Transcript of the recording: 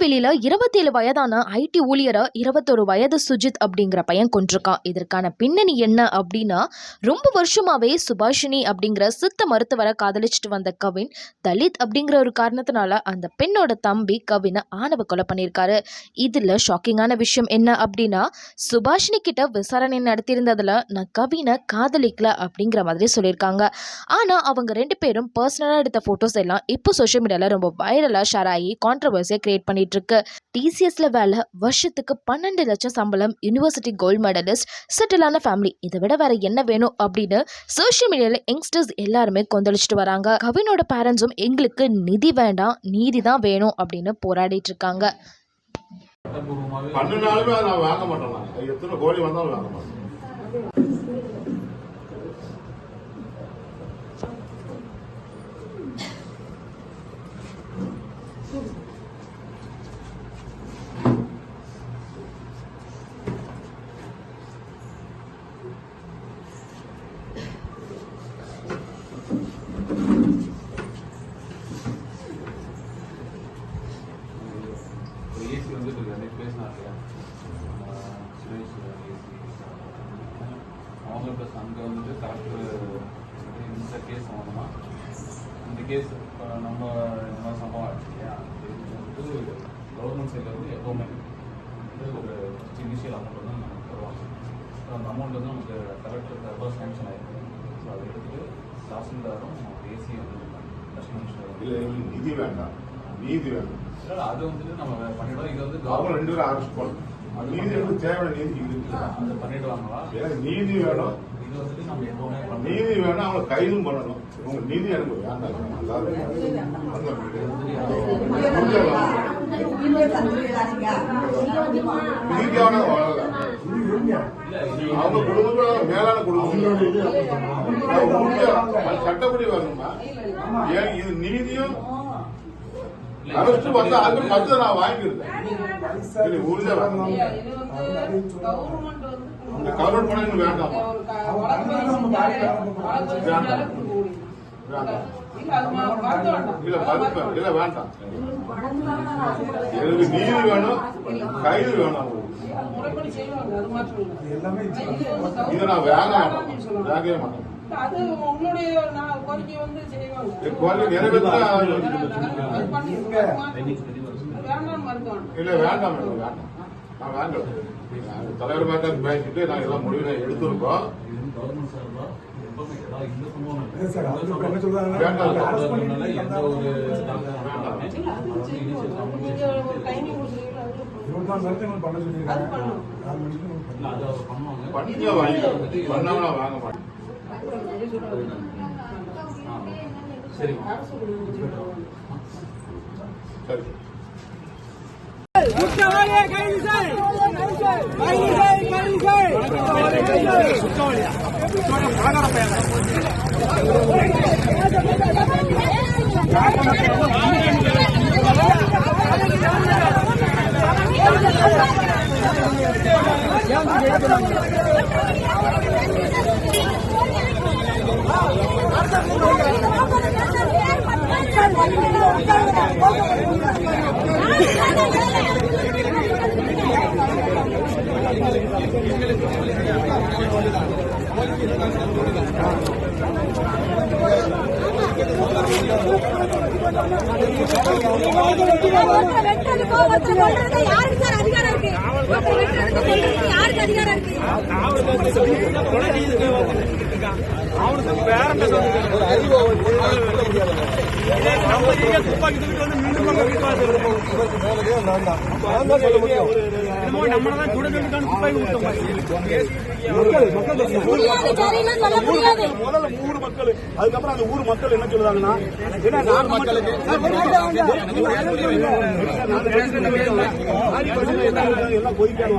திருநெல்வேலியில 27 வயதான ஐடி ஊழியரை 21 வயது சுஜித் அப்படிங்கிற பையன் கொண்டிருக்கான். இதற்கான பின்னணி என்ன அப்படின்னா, ரொம்ப வருஷமாவே சுபாஷினி அப்படிங்கிற சித்த மருத்துவரை காதலிச்சுட்டு வந்த கவின் தலித் அப்படிங்கிற ஒரு காரணத்தினால அந்த பெண்ணோட தம்பி கவினை ஆணவ கொலை பண்ணியிருக்காரு. இதுல ஷாக்கிங்கான விஷயம் என்ன அப்படின்னா, சுபாஷினி கிட்ட விசாரணை நடத்தியிருந்ததுல நான் கவினை காதலிக்கல அப்படிங்கிற மாதிரி சொல்லியிருக்காங்க. ஆனா அவங்க 2 பேரும் பர்சனலா எடுத்த போட்டோஸ் எல்லாம் இப்போ சோஷியல் மீடியால ரொம்ப வைரலா ஷேர் ஆகி கான்ட்ரவர்சியை கிரியேட் பண்ணிட்டு இருக்கு. டிசிஎஸ்ல வேலை, வருஷத்துக்கு 12 லட்சம் சம்பளம், யூனிவர்சிட்டி கோல்டு மெடலிஸ்ட், செட்டிலான ஃபேமிலி, இதை விட வேற என்ன வேணும் அப்படின்னு சோஷியல் மீடியால யங்ஸ்டர்ஸ் எல்லாருமே கொந்தளிச்சுட்டு வராங்க. கவினோட பேரண்ட்ஸும் எங்களுக்கு நிதி வேண்டாம், நீதி தான் வேணும் அப்படின்னு போராடிட்டு இருக்காங்க. ஏசி வந்துட்டு இருக்கு அன்றைக்கி பேசினார் இல்லையா சுரேஷ் ஏசி அவங்க ப்ளஸ் அங்கே வந்துட்டு கலெக்டர் இந்த கேஸ் சம்மந்தமாக இந்த கேஸ் இப்போ நம்ம இந்த மாதிரி சம்பவம் ஆச்சு இல்லையா வந்துட்டு கவர்மெண்ட் சைடில் வந்து எப்போவுமே வந்து ஒரு இனிஷியல் அமௌண்ட் வந்து நமக்கு தருவாங்க. ஸோ அந்த அமௌண்ட் வந்து நமக்கு கலெக்டர் தரப்பாக சேங்ஷன் ஆகிருக்கு. ஸோ அதை எடுத்துட்டு தாசில்தாரும் ஏசி வந்து நிதி வேண்டாம், நீதி வேண்டாம். அது வந்துட்டு நம்ம பண்ணிடுவோம். இது வந்து அவங்க 2 பேரும் ஆரம்பிச்சு போகணும். நீதி வந்து தேவையான நீதி இருக்கு, அதை பண்ணிடுவாங்களா? எனக்கு நீதி வேணும், இது வந்துட்டு நம்ம எப்பவுமே நீதி வேணும், அவங்களை கைதும் பண்ணணும். உங்க நீதி எனக்கு வேண்டாம். அவங்க குடும்பத்தோட மேலான குடும்பம் சட்டப்படி வரணுமா? ஏன் இது நீதியும் அரசு வந்து அது மற்ற நான் வாங்கிக்கிறேன். ஊர்ல கவர்மெண்ட் பண்ண வேண்டாம், இல்ல மறுப்பேன், இல்ல வேண்டாம். எனக்கு நீதி வேணும், கைது வேணும். இதை நான் வேகவே மாட்டேன். இல்ல வேண்டாம், நான் வேண்டாம். தலைவர் மேட்ட பேசிட்டு நாங்க எல்லாம் முடிவு எடுத்திருக்கோம். பண்ணிக்க பண்ணாங்கன்னா வாங்க மாட்டேன். சரி சரி குற்றவாளியை கைது செய், கைது செய், கைது செய். யாருக்கு அதிகாரம் இருக்கு? அவனுக்கு வேற துப்பாக்கி தூக்கிட்டு வந்து மீண்டும் நம்மளதான் சுடதான் துப்பாக்கி முதல்ல ஊர் மக்கள், அதுக்கப்புறம் அந்த ஊர் மக்கள் என்ன சொல்றாங்கன்னா, எல்லாம் பொய்க்கான